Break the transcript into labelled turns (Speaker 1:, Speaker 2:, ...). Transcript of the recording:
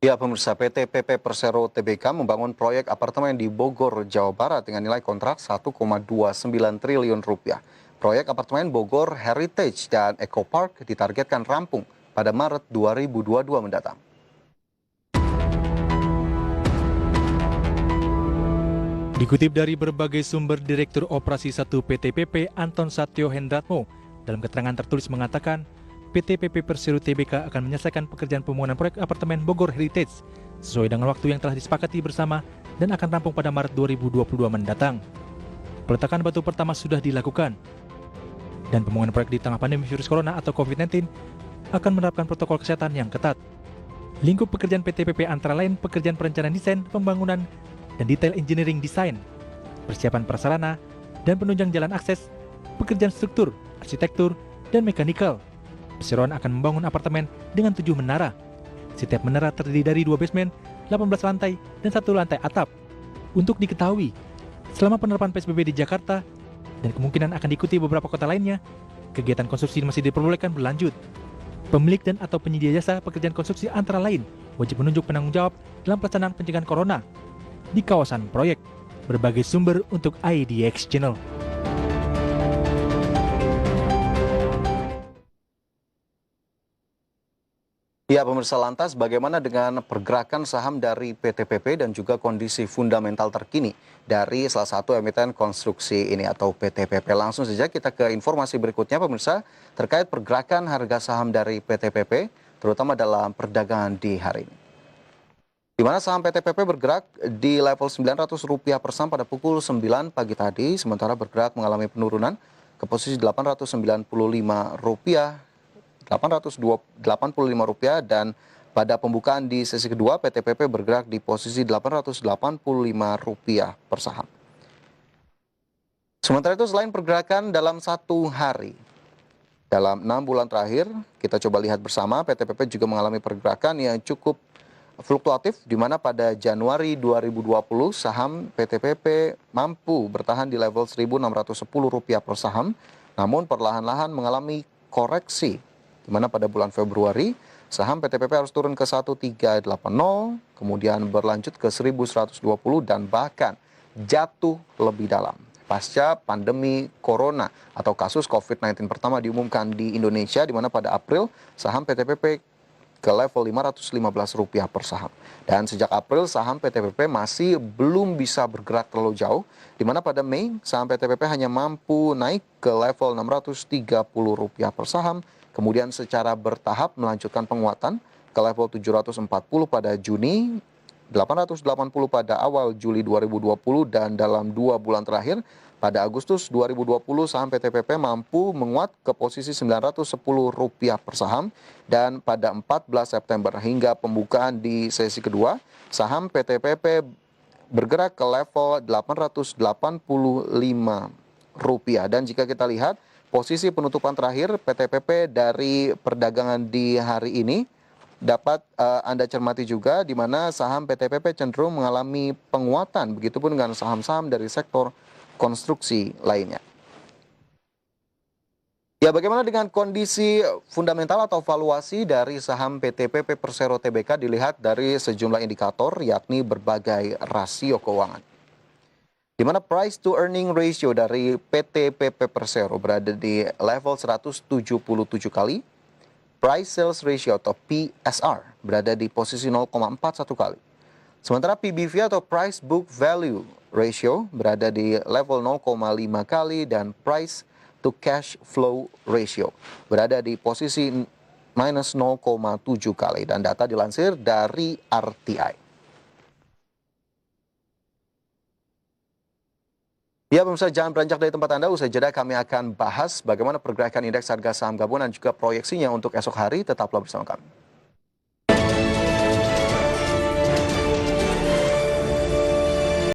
Speaker 1: Ya, pemirsa, PT PP Persero Tbk membangun proyek apartemen di Bogor, Jawa Barat dengan nilai kontrak 1,29 triliun rupiah. Proyek apartemen Bogor Heritage dan Eco Park ditargetkan rampung pada Maret 2022 mendatang.
Speaker 2: Dikutip dari berbagai sumber, Direktur Operasi 1 PT PP Anton Satyo Hendratmo dalam keterangan tertulis mengatakan PT PP Persero Tbk akan menyelesaikan pekerjaan pembangunan proyek apartemen Bogor Heritage sesuai dengan waktu yang telah disepakati bersama dan akan rampung pada Maret 2022 mendatang. Peletakan batu pertama sudah dilakukan dan pembangunan proyek di tengah pandemi virus corona atau COVID-19 akan menerapkan protokol kesehatan yang ketat. Lingkup pekerjaan PT PP antara lain pekerjaan perencanaan desain, pembangunan, dan detail engineering desain, persiapan prasarana, dan penunjang jalan akses, pekerjaan struktur, arsitektur, dan mekanikal. Perseroan akan membangun apartemen dengan 7 menara. Setiap menara terdiri dari 2 basement, 18 lantai, dan 1 lantai atap. Untuk diketahui, selama penerapan PSBB di Jakarta, dan kemungkinan akan diikuti beberapa kota lainnya, kegiatan konstruksi masih diperbolehkan berlanjut. Pemilik dan atau penyedia jasa pekerjaan konstruksi antara lain wajib menunjuk penanggung jawab dalam pelaksanaan pencegahan corona di kawasan proyek. Berbagai sumber untuk IDX Channel.
Speaker 1: Ya, pemirsa, lantas bagaimana dengan pergerakan saham dari PT PP dan juga kondisi fundamental terkini dari salah satu emiten konstruksi ini atau PT PP? Langsung saja kita ke informasi berikutnya, pemirsa, terkait pergerakan harga saham dari PT PP, terutama dalam perdagangan di hari ini. Di mana saham PT PP bergerak di level Rp900 per saham pada pukul 9 pagi tadi, sementara bergerak mengalami penurunan ke posisi Rp895, Rp885, dan pada pembukaan di sesi kedua PT PP bergerak di posisi Rp885 per saham. Sementara itu, selain pergerakan dalam satu hari, dalam 6 bulan terakhir, kita coba lihat bersama, PT PP juga mengalami pergerakan yang cukup fluktuatif, di mana pada Januari 2020 saham PT PP mampu bertahan di level Rp1.610 per saham, namun perlahan-lahan mengalami koreksi, di mana pada bulan Februari saham PT PP harus turun ke 1380, kemudian berlanjut ke 1120 dan bahkan jatuh lebih dalam pasca pandemi corona atau kasus COVID-19 pertama diumumkan di Indonesia, di mana pada April saham PT PP ke level Rp515 per saham. Dan sejak April saham PT PP masih belum bisa bergerak terlalu jauh, di mana pada Mei saham PT PP hanya mampu naik ke level Rp630 per saham, kemudian secara bertahap melanjutkan penguatan ke level 740 pada Juni, 880 pada awal Juli 2020, dan dalam 2 bulan terakhir pada Agustus 2020 saham PT PP mampu menguat ke posisi Rp910 per saham, dan pada 14 September hingga pembukaan di sesi kedua saham PT PP bergerak ke level Rp885. Dan jika kita lihat posisi penutupan terakhir PT PP dari perdagangan di hari ini dapat Anda cermati juga, di mana saham PT PP cenderung mengalami penguatan, begitupun dengan saham-saham dari sektor konstruksi lainnya. Ya, bagaimana dengan kondisi fundamental atau valuasi dari saham PT PP Persero Tbk dilihat dari sejumlah indikator, yakni berbagai rasio keuangan. Di mana price to earning ratio dari PT PP Persero berada di level 177 kali, price sales ratio atau PSR berada di posisi 0,41 kali. Sementara PBV atau price book value ratio berada di level 0,5 kali, dan price to cash flow ratio berada di posisi minus 0,7 kali, dan data dilansir dari RTI. Ya, pemirsa, jangan beranjak dari tempat Anda. Usai jeda kami akan bahas bagaimana pergerakan indeks harga saham gabungan dan juga proyeksinya untuk esok hari. Tetaplah bersama kami.